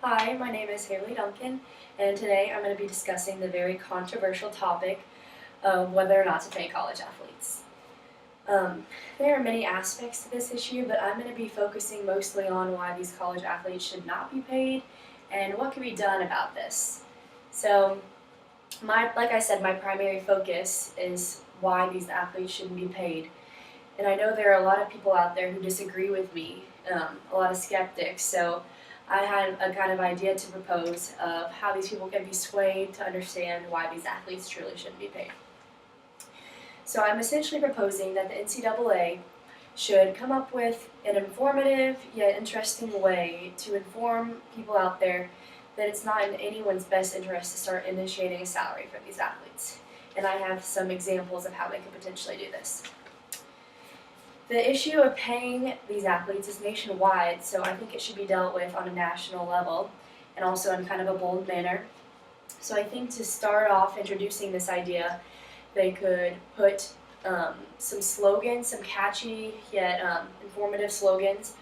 Hi, my name is Haley Duncan, and today I'm going to be discussing the very controversial topic of whether or not to pay college athletes. There are many aspects to this issue, but I'm going to be focusing mostly on why these college athletes should not be paid and what can be done about this. So, like I said, my primary focus is why these athletes shouldn't be paid. And I know there are a lot of people out there who disagree with me, a lot of skeptics. So I had a kind of idea to propose of how these people can be swayed to understand why these athletes truly shouldn't be paid. So I'm essentially proposing that the NCAA should come up with an informative yet interesting way to inform people out there that it's not in anyone's best interest to start initiating a salary for these athletes. And I have some examples of how they could potentially do this. The issue of paying these athletes is nationwide, so I think it should be dealt with on a national level and also in kind of a bold manner. So I think to start off introducing this idea, they could put some slogans, some catchy yet informative slogans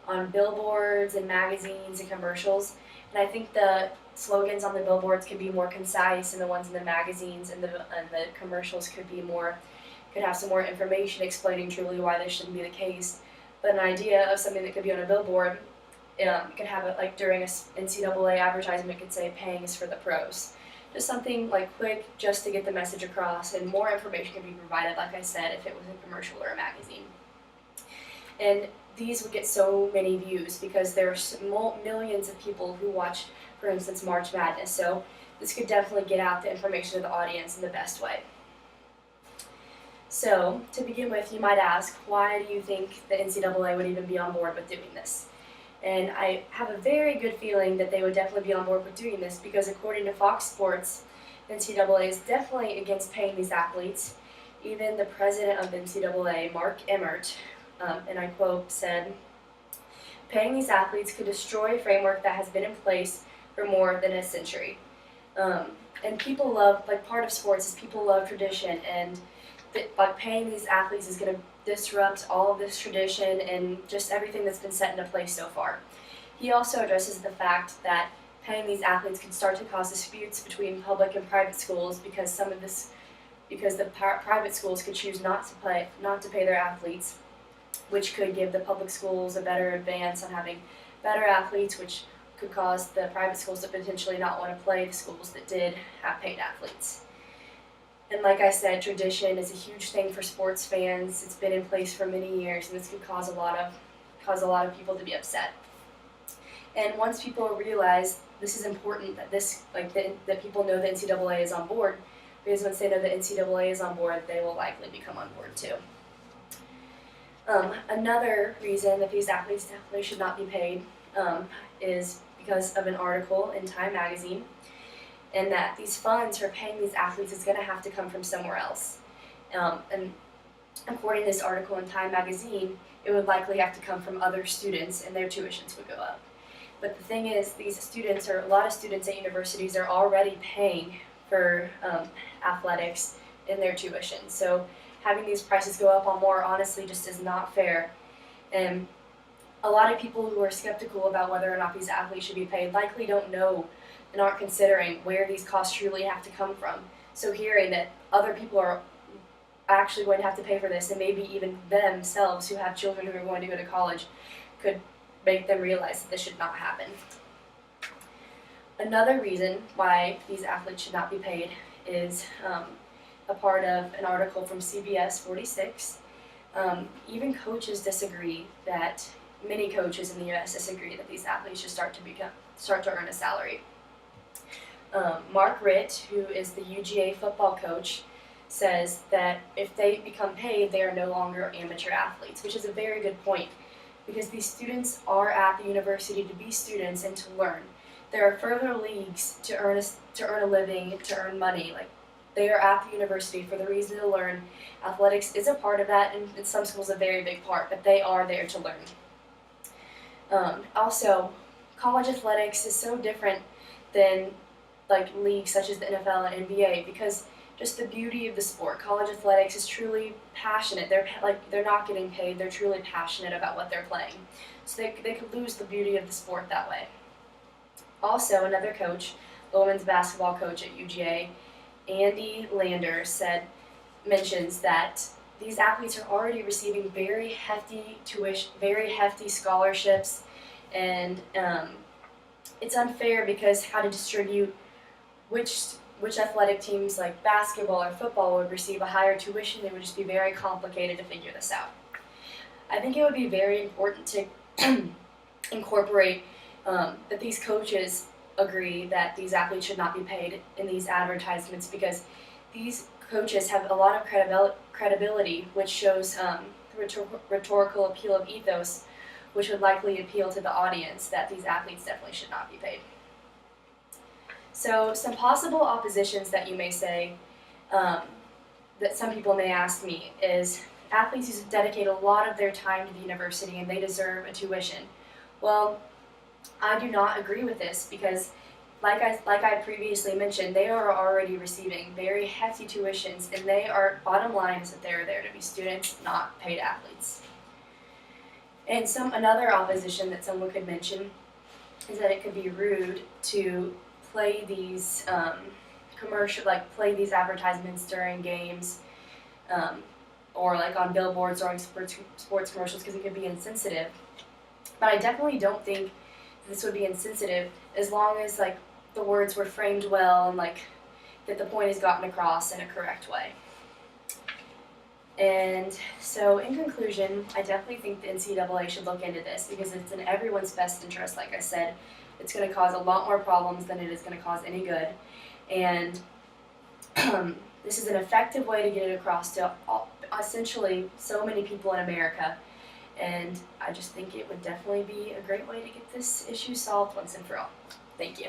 on billboards and magazines and commercials. And I think the slogans on the billboards could be more concise, and the ones in the magazines and the commercials could have some more information explaining truly why this shouldn't be the case. But an idea of something that could be on a billboard, could have it like during a NCAA advertisement, could say "paying is for the pros." Just something like quick, just to get the message across, and more information can be provided, like I said, if it was a commercial or a magazine. And these would get so many views because there are millions of people who watch, for instance, March Madness. So this could definitely get out the information to the audience in the best way. So, to begin with, you might ask, why do you think the NCAA would even be on board with doing this? And I have a very good feeling that they would definitely be on board with doing this because according to Fox Sports, the NCAA is definitely against paying these athletes. Even the president of the NCAA, Mark Emmert, and I quote, said, "Paying these athletes could destroy a framework that has been in place for more than a century." And people love, like part of sports is people love tradition, and like paying these athletes is going to disrupt all of this tradition and just everything that's been set into place so far. He also addresses the fact that paying these athletes could start to cause disputes between public and private schools because the private schools could choose not to pay their athletes, which could give the public schools a better advance on having better athletes, which could cause the private schools to potentially not want to play the schools that did have paid athletes. And like I said, tradition is a huge thing for sports fans. It's been in place for many years, and this could cause a lot of people to be upset. And once people realize this is important, that people know the NCAA is on board, because once they know the NCAA is on board, they will likely become on board too. Another reason that these athletes definitely should not be paid is because of an article in Time magazine, and that these funds for paying these athletes is going to have to come from somewhere else. And according to this article in Time magazine, it would likely have to come from other students, and their tuitions would go up. But the thing is, a lot of students at universities are already paying for athletics in their tuition. So having these prices go up on more honestly just is not fair. And a lot of people who are skeptical about whether or not these athletes should be paid likely don't know and aren't considering where these costs truly have to come from. So hearing that other people are actually going to have to pay for this, and maybe even themselves who have children who are going to go to college, could make them realize that this should not happen. Another reason why these athletes should not be paid is a part of an article from CBS 46. Even coaches disagree that many coaches in the U.S. disagree that these athletes should start to earn a salary. Mark Ritt, who is the UGA football coach, says that if they become paid, they are no longer amateur athletes, which is a very good point, because these students are at the university to be students and to learn. There are further leagues to earn a living, to earn money. Like, they are at the university for the reason to learn. Athletics is a part of that, and in some schools a very big part, but they are there to learn. Also, college athletics is so different than like leagues such as the NFL and NBA, because just the beauty of the sport. College athletics is truly passionate. They're not getting paid. They're truly passionate about what they're playing. So they could lose the beauty of the sport that way. Also, another coach, the women's basketball coach at UGA, Andy Lander, mentions that these athletes are already receiving very hefty tuition, very hefty scholarships, and it's unfair because how to distribute which athletic teams like basketball or football would receive a higher tuition. It would just be very complicated to figure this out. I think it would be very important to incorporate that these coaches agree that these athletes should not be paid in these advertisements, because these coaches have a lot of credibility, which shows the rhetorical appeal of ethos, which would likely appeal to the audience that these athletes definitely should not be paid. So some possible oppositions that you may say, that some people may ask me, is athletes who dedicate a lot of their time to the university and they deserve a tuition. Well, I do not agree with this, because like I previously mentioned, they are already receiving very hefty tuitions, and bottom line is that they're there to be students, not paid athletes. And another opposition that someone could mention is that it could be rude to play these play these advertisements during games, or like on billboards or on sports commercials, because it could be insensitive. But I definitely don't think this would be insensitive as long as like the words were framed well and like that the point is gotten across in a correct way. And so in conclusion, I definitely think the NCAA should look into this, because it's in everyone's best interest. Like I said, it's going to cause a lot more problems than it is going to cause any good. And this is an effective way to get it across to essentially so many people in America. And I just think it would definitely be a great way to get this issue solved once and for all. Thank you.